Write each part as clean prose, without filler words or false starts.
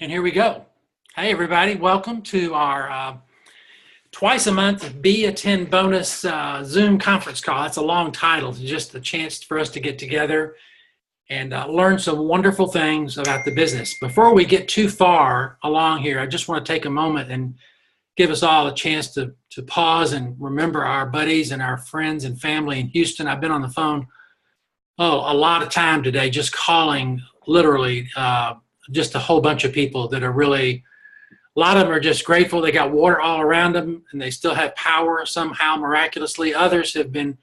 And here we go. Hey, everybody. Welcome to our twice a month Be a 10 bonus Zoom conference call. That's a long title. It's just a chance for us to get together and learn some wonderful things about the business. Before we get too far along here, I just want to take a moment and give us all a chance to pause and remember our buddies and our friends and family in Houston. I've been on the phone, a lot of time today, just calling literally just a whole bunch of people that are really, a lot of them are just grateful. They got water all around them and they still have power somehow miraculously. Others have been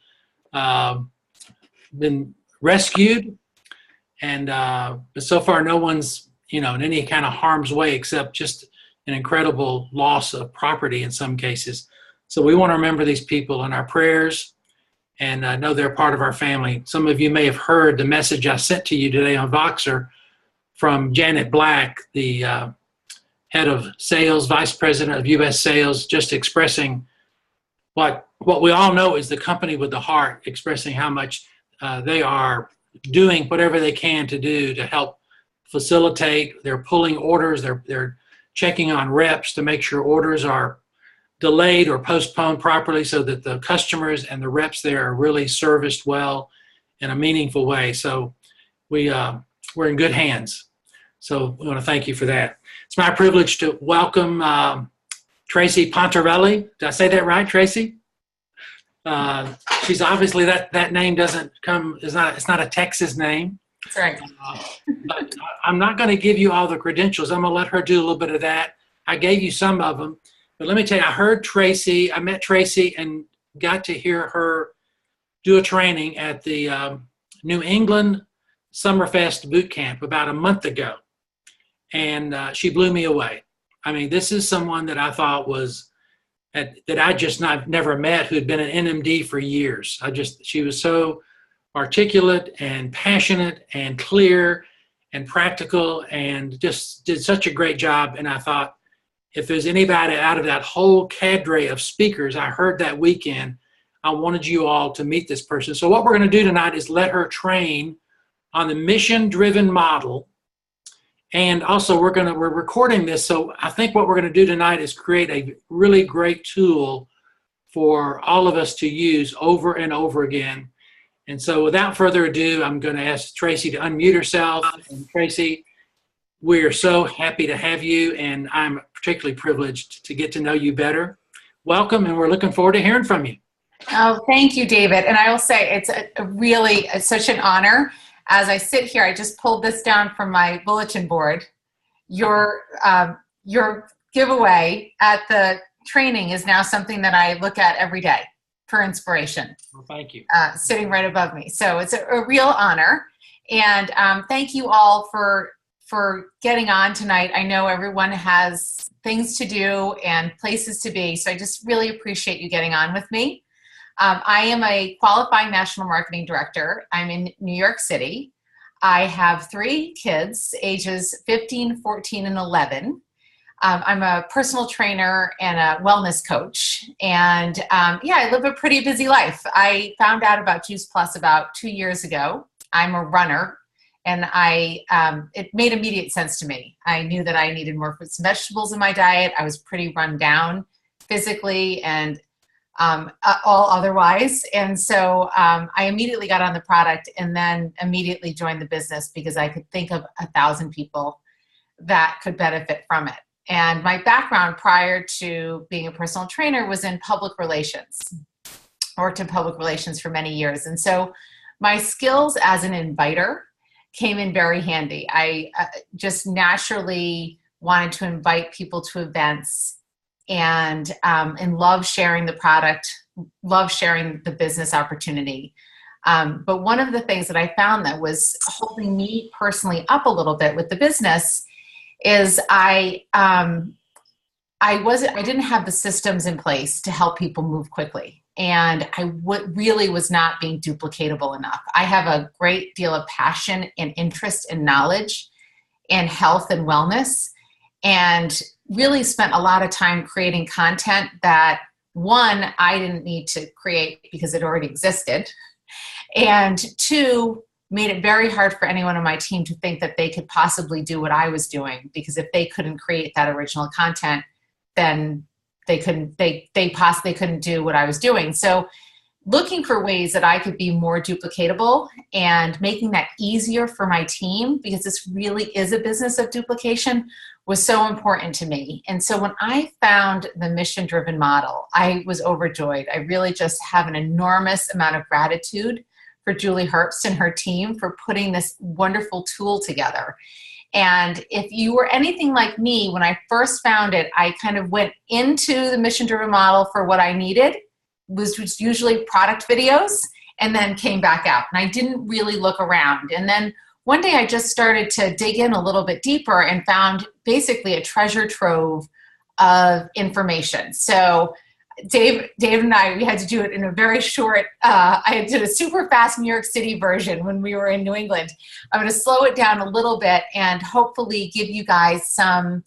rescued, and but so far no one's in any kind of harm's way except just an incredible loss of property in some cases. So we want to remember these people in our prayers and know they're part of our family. Some of you may have heard the message I sent to you today on Voxer from Janet Black, the head of sales, vice president of U.S. sales, just expressing what we all know is the company with the heart, expressing how much they are doing whatever they can to do to help facilitate. They're pulling orders. They're checking on reps to make sure orders are delayed or postponed properly so that the customers and the reps there are really serviced well in a meaningful way. So we're in good hands. So we want to thank you for that. It's my privilege to welcome Tracy Pontarelli. Did I say that right, Tracy? She's obviously that name it's not a Texas name. That's right. But I'm not going to give you all the credentials. I'm going to let her do a little bit of that. I gave you some of them, but let me tell you, I met Tracy and got to hear her do a training at the New England Summerfest boot camp about a month ago. And she blew me away. I mean, this is someone that I thought that I just never met, who had been an NMD for years. She was so articulate and passionate and clear and practical and just did such a great job. And I thought, if there's anybody out of that whole cadre of speakers I heard that weekend, I wanted you all to meet this person. So what we're going to do tonight is let her train on the mission-driven model. And also we're recording this. So I think what we're going to do tonight is create a really great tool for all of us to use over and over again. And so without further ado, I'm going to ask Tracy to unmute herself. And Tracy, we're so happy to have you, and I'm particularly privileged to get to know you better. Welcome, and we're looking forward to hearing from you. Oh, thank you, David. And I will say it's such an honor. As I sit here, I just pulled this down from my bulletin board. Your giveaway at the training is now something that I look at every day for inspiration. Well, thank you. Sitting right above me. So it's a real honor. And thank you all for getting on tonight. I know everyone has things to do and places to be. So I just really appreciate you getting on with me. I am a qualified national marketing director. I'm in New York City. I have 3 kids, ages 15, 14, and 11. I'm a personal trainer and a wellness coach. And I live a pretty busy life. I found out about Juice Plus about 2 years ago. I'm a runner, and it made immediate sense to me. I knew that I needed more fruits and vegetables in my diet. I was pretty run down physically and all otherwise. And so I immediately got on the product and then immediately joined the business because I could think of 1,000 people that could benefit from it. And my background prior to being a personal trainer was in public relations. I worked in public relations for many years. And so my skills as an inviter came in very handy. I just naturally wanted to invite people to events and love sharing the product, love sharing the business opportunity. But one of the things that I found that was holding me personally up a little bit with the business is I didn't have the systems in place to help people move quickly. And I really was not being duplicatable enough. I have a great deal of passion and interest and knowledge in health and wellness, and really spent a lot of time creating content that, one, I didn't need to create because it already existed. And 2, made it very hard for anyone on my team to think that they could possibly do what I was doing, because if they couldn't create that original content, then they possibly couldn't do what I was doing. So looking for ways that I could be more duplicatable and making that easier for my team, because this really is a business of duplication, was so important to me. And so when I found the mission-driven model, I was overjoyed. I really just have an enormous amount of gratitude for Julie Herbst and her team for putting this wonderful tool together. And if you were anything like me, when I first found it, I kind of went into the mission-driven model for what I needed, which was usually product videos, and then came back out. And I didn't really look around. And then one day I just started to dig in a little bit deeper and found basically a treasure trove of information. So Dave and I, we had to do it in a very short, I did a super fast New York City version when we were in New England. I'm going to slow it down a little bit and hopefully give you guys some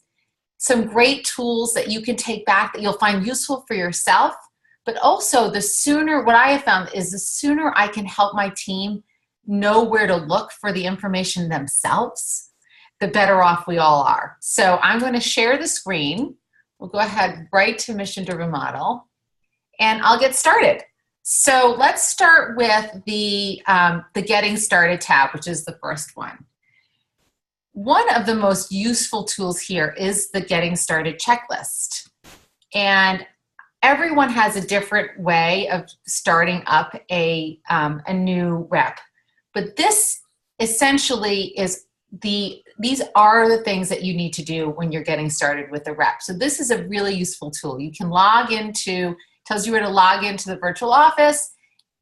great tools that you can take back that you'll find useful for yourself. But also, the sooner, what I have found is the sooner I can help my team know where to look for the information themselves, the better off we all are. So I'm going to share the screen. We'll go ahead right to Mission Driven Model, and I'll get started. So let's start with the Getting Started tab, which is the first one. One of the most useful tools here is the Getting Started checklist. And everyone has a different way of starting up a new rep. But this essentially is these are the things that you need to do when you're getting started with a rep. So this is a really useful tool. You can log into, tells you where to log into the virtual office.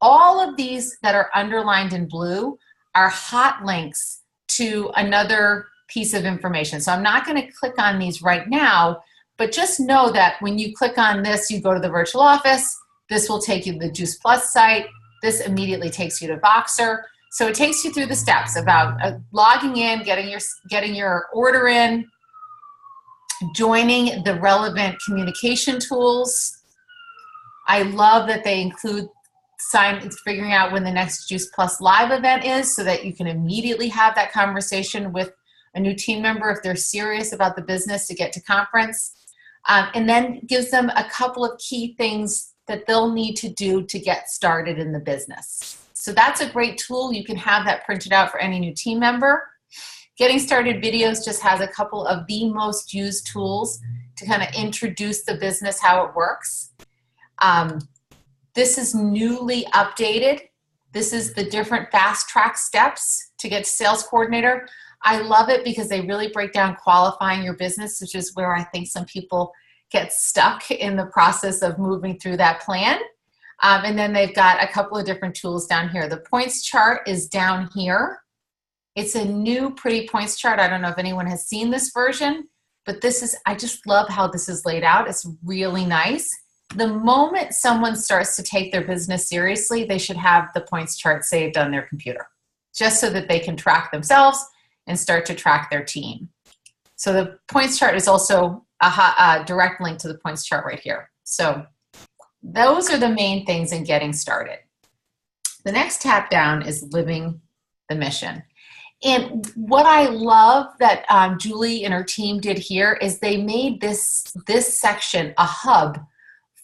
All of these that are underlined in blue are hot links to another piece of information. So I'm not going to click on these right now, but just know that when you click on this, you go to the virtual office. This will take you to the Juice Plus site. This immediately takes you to Voxer. So it takes you through the steps about logging in, getting your order in, joining the relevant communication tools. I love that they include figuring out when the next Juice Plus live event is, so that you can immediately have that conversation with a new team member if they're serious about the business to get to conference. And then gives them a couple of key things that they'll need to do to get started in the business. So that's a great tool. You can have that printed out for any new team member. Getting Started Videos just has a couple of the most used tools to kind of introduce the business, how it works. This is newly updated. This is the different fast track steps to get to sales coordinator. I love it because they really break down qualifying your business, which is where I think some people get stuck in the process of moving through that plan. And then they've got a couple of different tools down here. The points chart is down here. It's a new pretty points chart. I don't know if anyone has seen this version, but I just love how this is laid out. It's really nice. The moment someone starts to take their business seriously, they should have the points chart saved on their computer, just so that they can track themselves and start to track their team. So the points chart is also a direct link to the points chart right here. So those are the main things in getting started. The next tab down is Living the Mission. And what I love that Julie and her team did here is they made this section a hub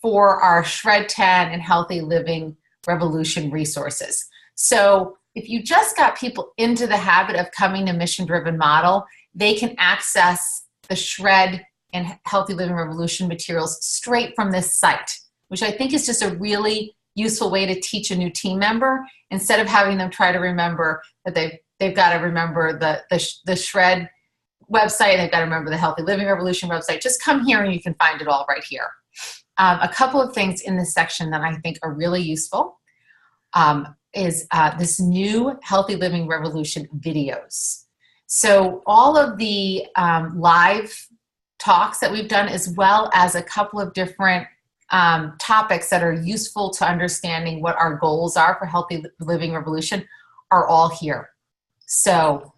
for our Shred 10 and Healthy Living Revolution resources. So if you just got people into the habit of coming to Mission Driven Model, they can access the Shred and Healthy Living Revolution materials straight from this site, which I think is just a really useful way to teach a new team member, instead of having them try to remember that they've got to remember the Shred website, they've got to remember the Healthy Living Revolution website. Just come here and you can find it all right here. A couple of things in this section that I think are really useful is this new Healthy Living Revolution videos. So all of the live talks that we've done, as well as a couple of different topics that are useful to understanding what our goals are for Healthy Living Revolution, are all here. So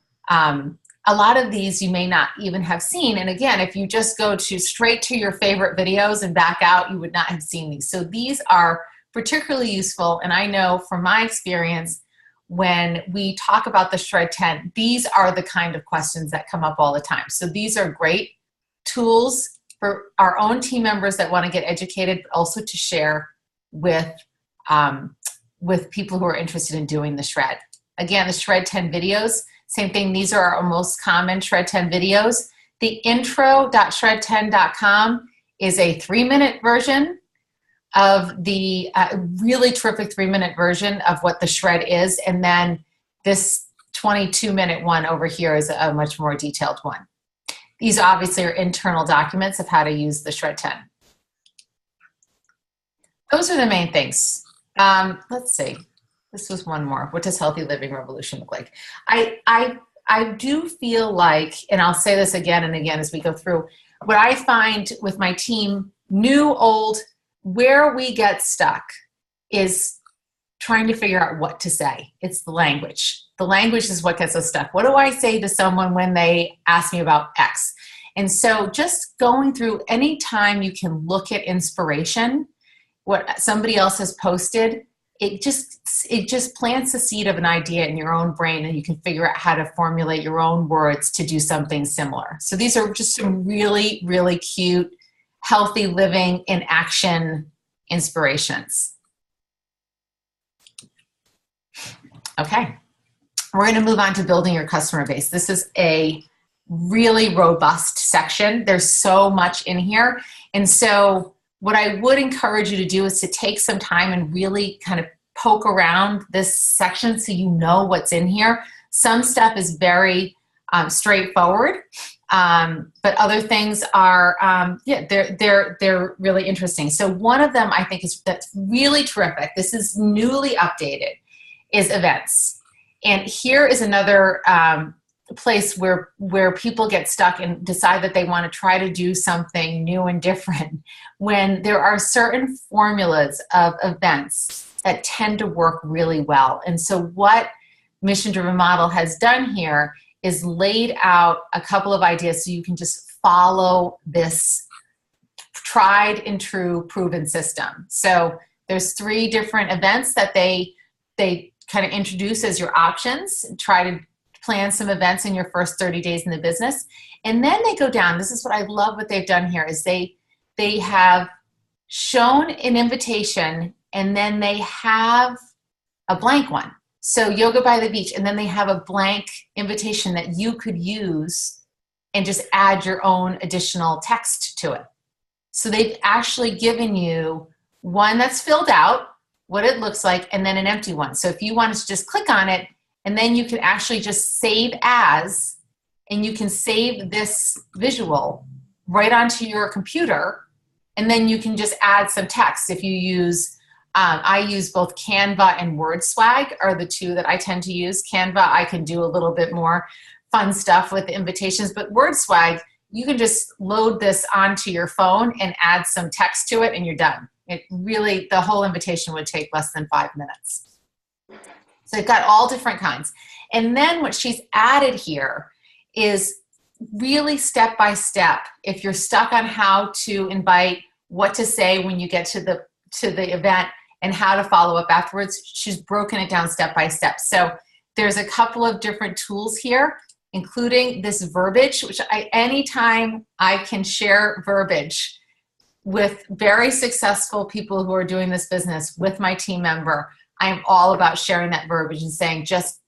a lot of these you may not even have seen. And again, if you just go straight to your favorite videos and back out, you would not have seen these. So these are particularly useful. And I know from my experience, when we talk about the Shred 10, these are the kind of questions that come up all the time. So these are great tools for our own team members that want to get educated, but also to share with people who are interested in doing the Shred. Again, the Shred 10 videos, same thing. These are our most common Shred 10 videos. The intro.shred10.com is a 3-minute version of the really terrific 3-minute version of what the Shred is. And then this 22-minute one over here is a much more detailed one. These obviously are internal documents of how to use the Shred 10. Those are the main things. Let's see. This was one more. What does healthy living revolution look like? I do feel like, and I'll say this again and again as we go through, what I find with my team, new, old, where we get stuck is trying to figure out what to say. It's the language. The language is what gets us stuck. What do I say to someone when they ask me about X? And so just going through, any time you can look at inspiration, what somebody else has posted, it just plants the seed of an idea in your own brain, and you can figure out how to formulate your own words to do something similar. So these are just some really, really cute, healthy living in action inspirations. Okay, we're going to move on to building your customer base. This is a really robust section. There's so much in here. And so what I would encourage you to do is to take some time and really kind of poke around this section so you know what's in here. Some stuff is very straightforward, but other things are, they're really interesting. So one of them I think that's really terrific, this is newly updated, is events. And here is another place where people get stuck and decide that they want to try to do something new and different, when there are certain formulas of events that tend to work really well. And so what Mission Driven Model has done here is laid out a couple of ideas so you can just follow this tried and true proven system. So there's 3 different events that they kind of introduce as your options. Try to plan some events in your first 30 days in the business. And then they go down. This is what I love what they've done here is they have shown an invitation, and then they have a blank one. So yoga by the beach, and then they have a blank invitation that you could use and just add your own additional text to it. So they've actually given you one that's filled out, what it looks like, and then an empty one. So if you wanted to just click on it, and then you can actually just save as, and you can save this visual right onto your computer, and then you can just add some text. If you use, I use both Canva and WordSwag are the 2 that I tend to use. Canva, I can do a little bit more fun stuff with the invitations, but WordSwag, you can just load this onto your phone and add some text to it, and you're done. It really, the whole invitation would take less than 5 minutes. So they've got all different kinds. And then what she's added here is really step by step. If you're stuck on how to invite, what to say when you get to the event, and how to follow up afterwards, she's broken it down step by step. So there's a couple of different tools here, including this verbiage, which anytime I can share verbiage with very successful people who are doing this business with my team member, I am all about sharing that verbiage and saying, just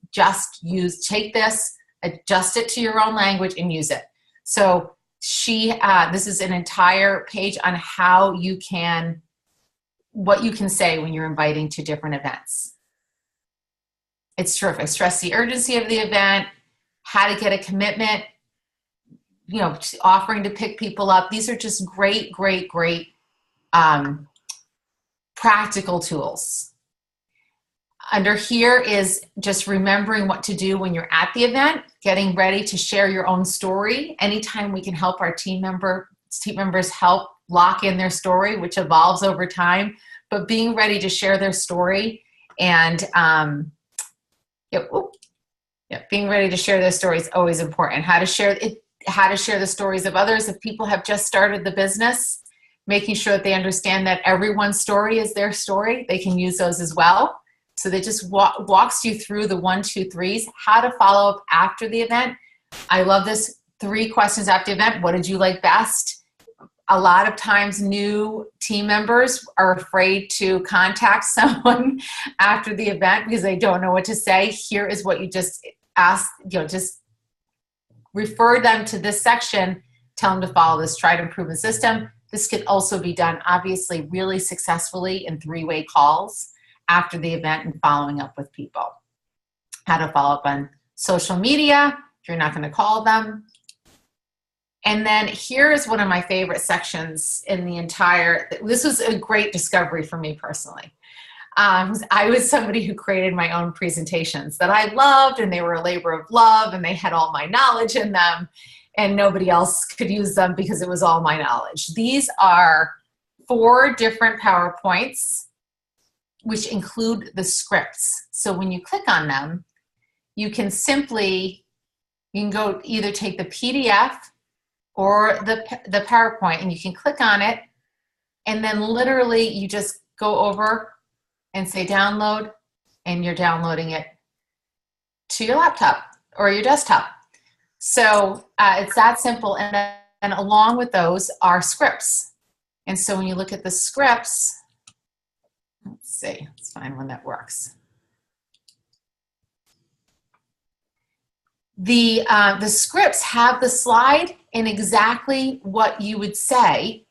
take this, adjust it to your own language, and use it. So this is an entire page on how you can, what you can say when you're inviting to different events. It's terrific. Stress the urgency of the event, how to get a commitment, offering to pick people up. These are just great, great, great practical tools. Under here is just remembering what to do when you're at the event, getting ready to share your own story. Anytime we can help our team members help lock in their story, which evolves over time, but being ready to share their story and being ready to share their story is always important. How to share the stories of others. If people have just started the business, making sure that they understand that everyone's story is their story. They can use those as well. So they just walks you through the 1, 2, 3s, how to follow up after the event. I love this 3 questions after the event. What did you like best? A lot of times new team members are afraid to contact someone after the event because they don't know what to say. Here is what you just ask, just refer them to this section, tell them to follow this tried and proven system. This could also be done, obviously, really successfully in 3-way calls after the event and following up with people. How to follow up on social media if you're not going to call them. And then here is one of my favorite sections in the entire, this was a great discovery for me personally. I was somebody who created my own presentations that I loved, and they were a labor of love, and they had all my knowledge in them, and nobody else could use them because it was all my knowledge. These are 4 different PowerPoints, which include the scripts. So when you click on them, you can go either take the PDF or the PowerPoint, and you can click on it, and then literally you just go over and say download, and you're downloading it to your laptop or your desktop. So it's that simple, and along with those are scripts. And so when you look at the scripts, let's see, let's find one that works. The scripts have the slide in exactly what you would say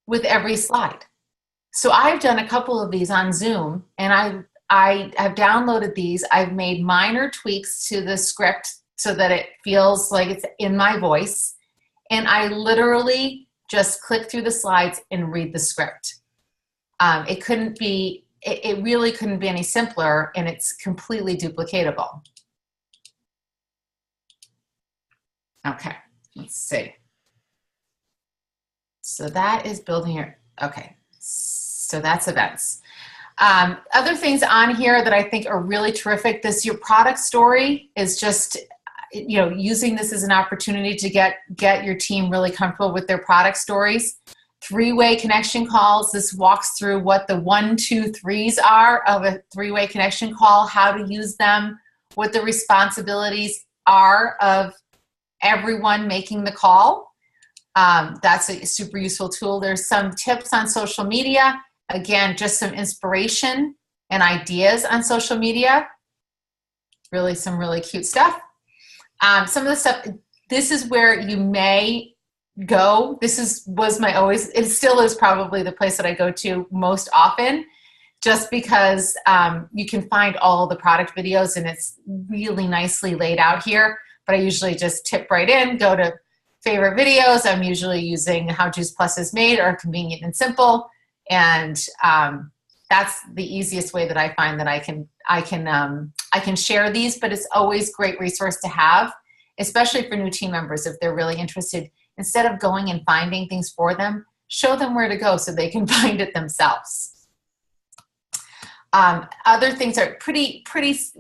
with every slide. So I've done a couple of these on Zoom, and I have downloaded these. I've made minor tweaks to the script so that it feels like it's in my voice. And I literally just click through the slides and read the script. It really couldn't be any simpler, and it's completely duplicatable. Okay, let's see. So that is building your, okay, so that's events. Other things on here that I think are really terrific, your product story is just, using this as an opportunity to get your team really comfortable with their product stories. 3-way connection calls, this walks through what the 1, 2, 3s are of a 3-way connection call, how to use them, what the responsibilities are of everyone making the call. That's a super useful tool. There's some tips on social media. Again, just some inspiration and ideas on social media. Really, some really cute stuff. Some of the stuff, this is where you may go. It still is probably the place that I go to most often, just because you can find all the product videos and it's really nicely laid out here. But I usually just tip right in, go to favorite videos. I'm usually using How Juice Plus is Made or Convenient and Simple. And that's the easiest way that I find that I can share these, but it's always a great resource to have, especially for new team members if they're really interested. Instead of going and finding things for them, show them where to go so they can find it themselves. Other things are pretty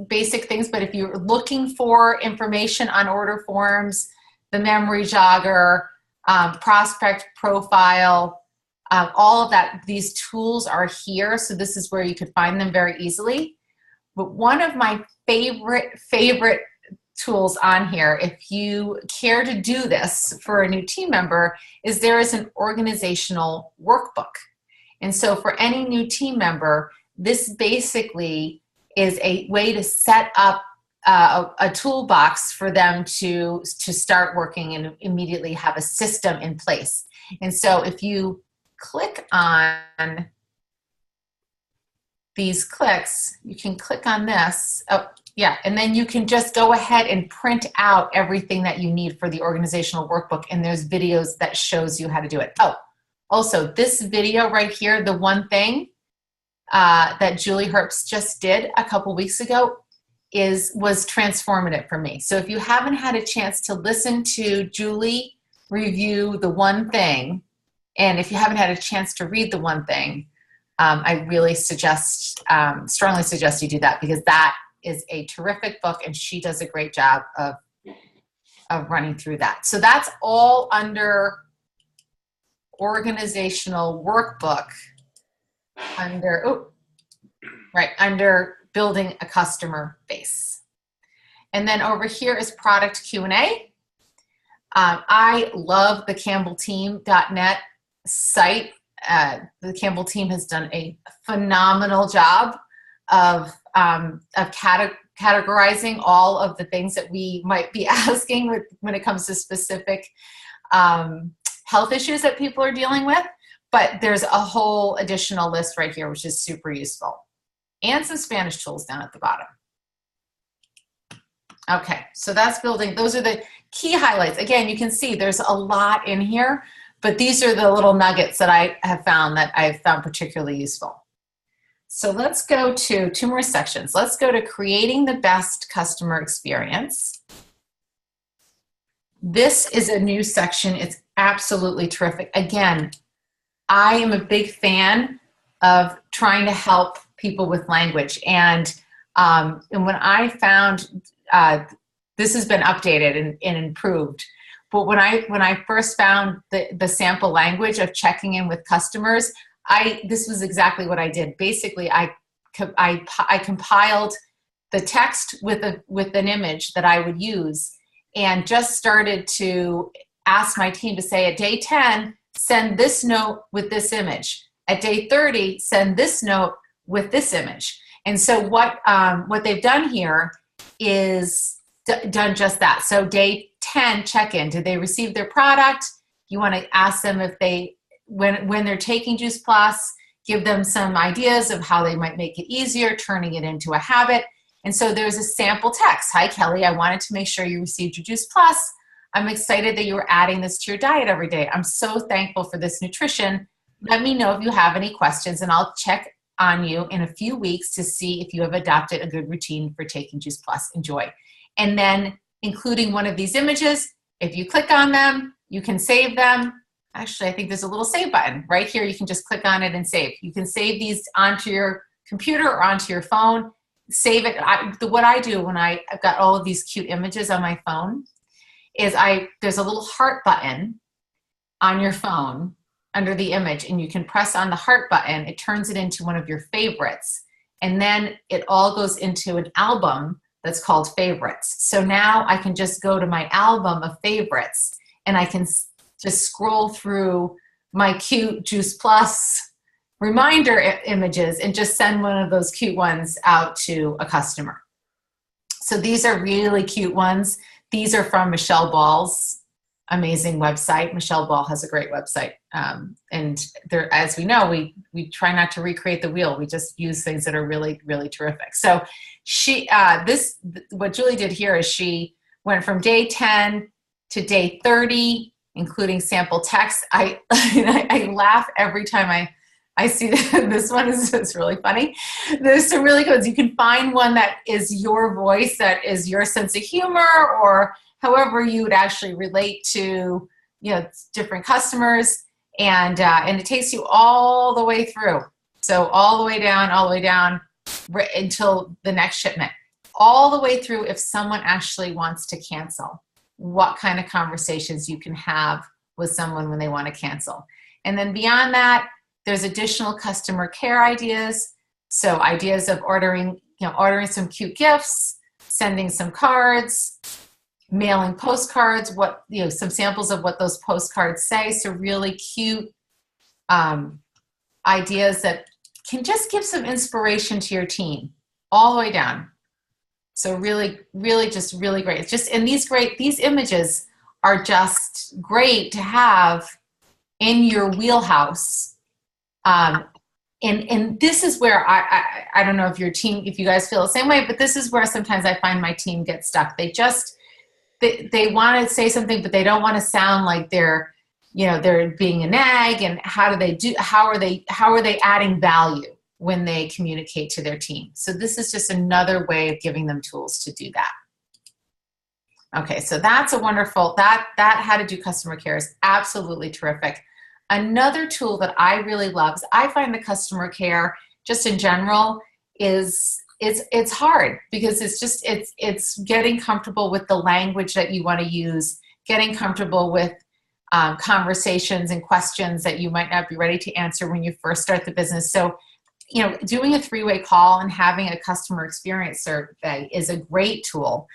basic things, but if you're looking for information on order forms, the memory jogger, prospect profile, all of that, these tools are here. So this is where you could find them very easily. But one of my favorite tools on here, if you care to do this for a new team member, is there is an organizational workbook. And so for any new team member, this basically is a way to set up a toolbox for them to start working and immediately have a system in place. And so if you click on these clicks, you can click on this. Oh, yeah, and then you can just go ahead and print out everything that you need for the organizational workbook, and there's videos that shows you how to do it. Oh, also this video right here, the one thing that Julie Herbst just did a couple weeks ago was transformative for me. So if you haven't had a chance to listen to Julie review the one thing, and if you haven't had a chance to read the one thing, I really strongly suggest you do that, because that is a terrific book and she does a great job of running through that. So that's all under organizational workbook under building a customer base. And then over here is product Q&A. I love the CampbellTeam.net site. The Campbell team has done a phenomenal job of categorizing all of the things that we might be asking when it comes to specific health issues that people are dealing with. But there's a whole additional list right here, which is super useful. And some Spanish tools down at the bottom. Okay, so that's building. Those are the key highlights. Again, you can see there's a lot in here, but these are the little nuggets that I have found that I've found particularly useful. So let's go to 2 more sections. Let's go to creating the best customer experience. This is a new section. It's absolutely terrific. Again, I am a big fan of trying to help people with language. And when I found, this has been updated and improved, but when I first found the sample language of checking in with customers, this was exactly what I did. Basically, I compiled the text with an image that I would use, and just started to ask my team to say, at day 10, send this note with this image. At day 30, send this note with this image. And so what they've done here is done just that. So day 10 check-in, did they receive their product? You want to ask them if they, when they're taking Juice Plus, give them some ideas of how they might make it easier, turning it into a habit. And so there's a sample text. Hi, Kelly, I wanted to make sure you received your Juice Plus. I'm excited that you are adding this to your diet every day. I'm so thankful for this nutrition. Let me know if you have any questions, and I'll check on you in a few weeks to see if you have adopted a good routine for taking Juice Plus. Enjoy. And then including one of these images, if you click on them, you can save them. Actually, I think there's a little save button right here. You can just click on it and save. You can save these onto your computer or onto your phone. Save it. What I do when I've got all of these cute images on my phone is there's a little heart button on your phone under the image, and you can press on the heart button. It turns it into one of your favorites. And then it all goes into an album that's called favorites. So now I can just go to my album of favorites, and I can just scroll through my cute Juice Plus reminder images and just send one of those cute ones out to a customer. So these are really cute ones. These are from Michelle Ball's amazing website. Michelle Ball has a great website. And there, as we know, we try not to recreate the wheel. We just use things that are really, really terrific. So what Julie did here is she went from day 10 to day 30, including sample text. I laugh every time I see this one. It's really funny. There's some really good ones. You can find one that is your voice, that is your sense of humor, or however you would actually relate to, different customers, and it takes you all the way through. So all the way down until the next shipment. All the way through if someone actually wants to cancel, what kind of conversations you can have with someone when they want to cancel. And then beyond that, there's additional customer care ideas. So ideas of ordering some cute gifts, sending some cards, mailing postcards, some samples of what those postcards say. So really cute ideas that can just give some inspiration to your team all the way down. So really, really, just really great. It's just, and these images are just great to have in your wheelhouse. And this is where I don't know if you guys feel the same way, but this is where sometimes I find my team gets stuck. They want to say something, but they don't want to sound like they're being a nag. And how are they adding value when they communicate to their team? So this is just another way of giving them tools to do that. Okay, so that's a wonderful, that how to do customer care is absolutely terrific. Another tool that I really love is I find the customer care just in general it's hard because it's getting comfortable with the language that you want to use, getting comfortable with conversations and questions that you might not be ready to answer when you first start the business. So you know, doing a three-way call and having a customer experience survey is a great tool.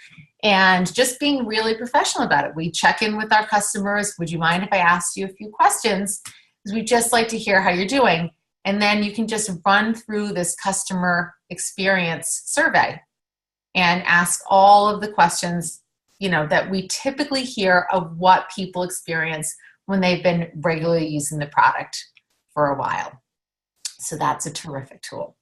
And just being really professional about it. We check in with our customers. Would you mind if I asked you a few questions? Because we just like to hear how you're doing. And then you can just run through this customer experience survey and ask all of the questions, you know, that we typically hear of what people experience when they've been regularly using the product for a while. So that's a terrific tool.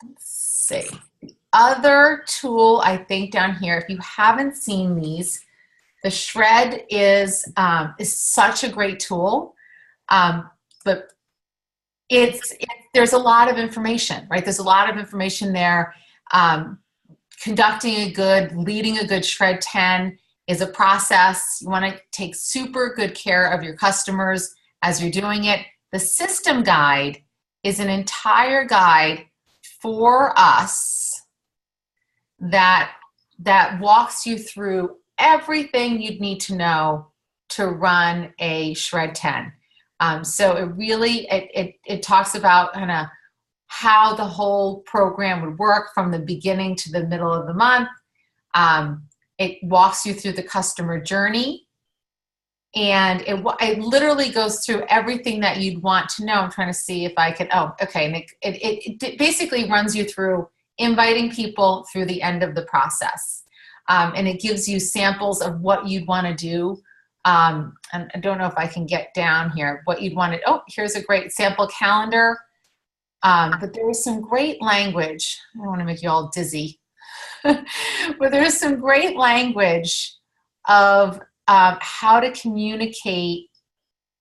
Let's see. The other tool I think down here, if you haven't seen these, the Shred is such a great tool, but there's a lot of information, right? There's a lot of information there. Leading a good Shred 10 is a process. You want to take super good care of your customers as you're doing it. The system guide is an entire guide for us that walks you through everything you'd need to know to run a Shred 10. So it really, it talks about kind of how the whole program would work from the beginning to the middle of the month. It walks you through the customer journey, and it literally goes through everything that you'd want to know. I'm trying to see if I can, oh, okay. And it basically runs you through inviting people through the end of the process. And it gives you samples of what you'd want to do. And I don't know if I can get down here, what you'd want to, oh, here's a great sample calendar. But there was some great language. I don't want to make you all dizzy. But there's some great language of how to communicate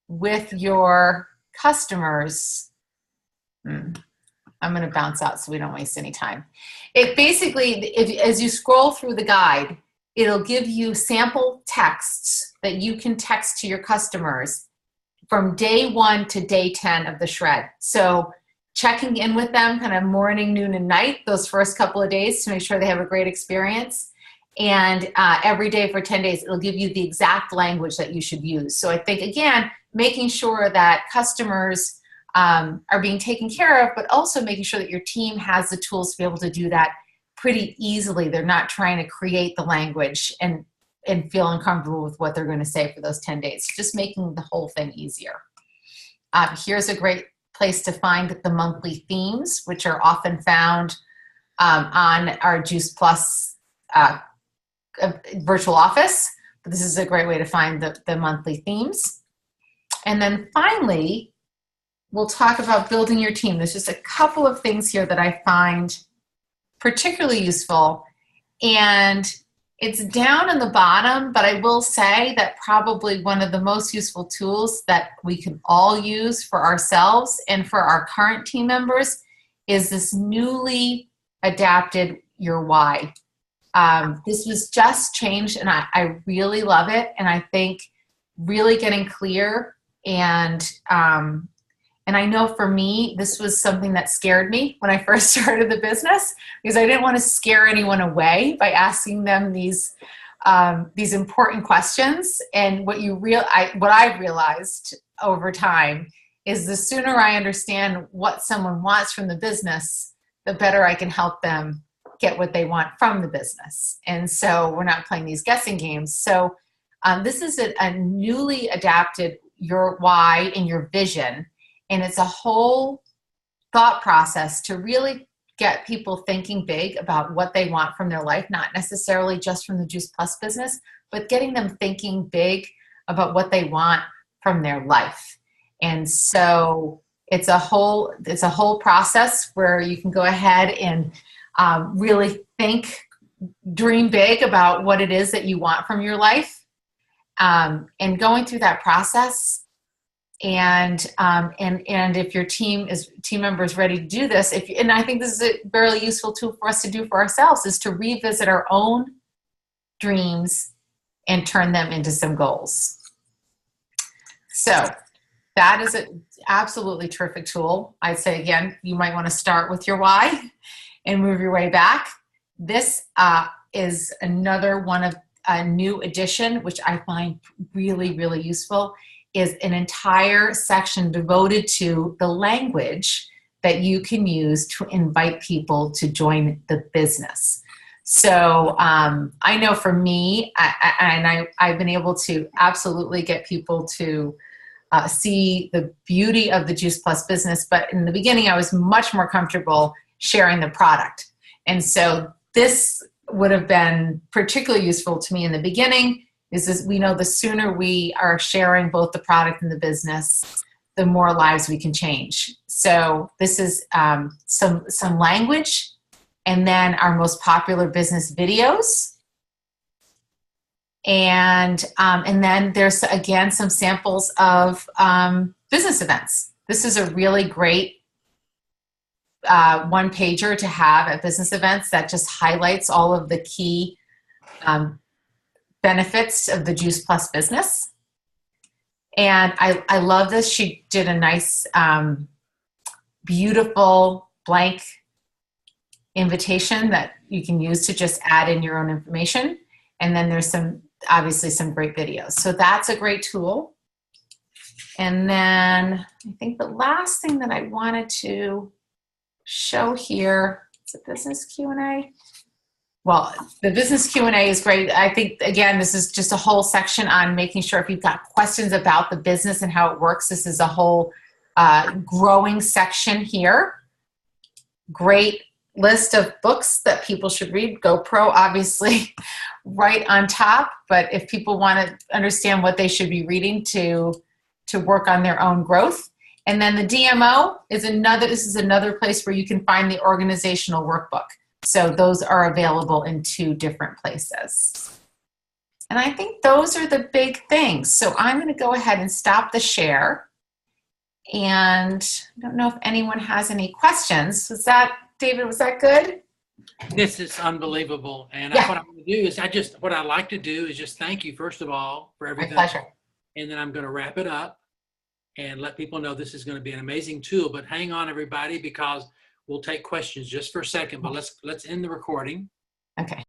with your customers. I'm going to bounce out so we don't waste any time. It basically, as you scroll through the guide, it'll give you sample texts that you can text to your customers from day 1 to day 10 of the Shred. So checking in with them kind of morning, noon, and night, those first couple of days to make sure they have a great experience. And every day for 10 days, it'll give you the exact language that you should use. So I think, again, making sure that customers are being taken care of, but also making sure that your team has the tools to be able to do that pretty easily. They're not trying to create the language and feel uncomfortable with what they're going to say for those 10 days. Just making the whole thing easier. Here's a great place to find the monthly themes, which are often found on our Juice Plus virtual office. But this is a great way to find the monthly themes. And then finally, we'll talk about building your team. There's just a couple of things here that I find particularly useful. And it's down in the bottom, but I will say that probably one of the most useful tools that we can all use for ourselves and for our current team members is this newly adapted Your Why. This was just changed, and I really love it. And I think really getting clear and I know for me, this was something that scared me when I first started the business, because I didn't want to scare anyone away by asking them these important questions. And what I've realized over time is the sooner I understand what someone wants from the business, the better I can help them get what they want from the business. And so we're not playing these guessing games. So this is a newly adapted Your Why and Your Vision. And it's a whole thought process to really get people thinking big about what they want from their life, not necessarily just from the Juice Plus business, but getting them thinking big about what they want from their life. And so it's a whole process where you can go ahead and really dream big about what it is that you want from your life, and going through that process. And if your team member is ready to do this, and I think this is a very useful tool for us to do for ourselves, is to revisit our own dreams and turn them into some goals. So that is an absolutely terrific tool. I'd say, again, you might want to start with your why and move your way back. This is another one of a new addition, which I find really, really useful. is an entire section devoted to the language that you can use to invite people to join the business. So I know for me, I've been able to absolutely get people to see the beauty of the Juice Plus business. But in the beginning, I was much more comfortable sharing the product. And so this would have been particularly useful to me in the beginning. Is this, we know the sooner we are sharing both the product and the business, the more lives we can change. So this is some language, and then our most popular business videos. And then there's, again, some samples of business events. This is a really great one-pager to have at business events that just highlights all of the key benefits of the Juice Plus business. And I love this. She did a nice, beautiful blank invitation that you can use to just add in your own information. And then there's obviously some great videos. So that's a great tool. And then I think the last thing that I wanted to show here is a business Q&A. Well, the business Q&A is great. I think, again, this is just a whole section on making sure if you've got questions about the business and how it works, this is a whole growing section here. Great list of books that people should read. GoPro, obviously, right on top. But if people want to understand what they should be reading to work on their own growth. And then the DMO is this is another place where you can find the organizational workbook. So those are available in 2 different places. And I think those are the big things. So I'm going to go ahead and stop the share. And I don't know if anyone has any questions. David, was that good? This is unbelievable. And Yeah. what I'm going to do is what I like to do is just thank you, first of all, for everything. My pleasure. And then I'm going to wrap it up and let people know this is going to be an amazing tool. But hang on, everybody, because we'll take questions just for a second. But let's end the recording. Okay.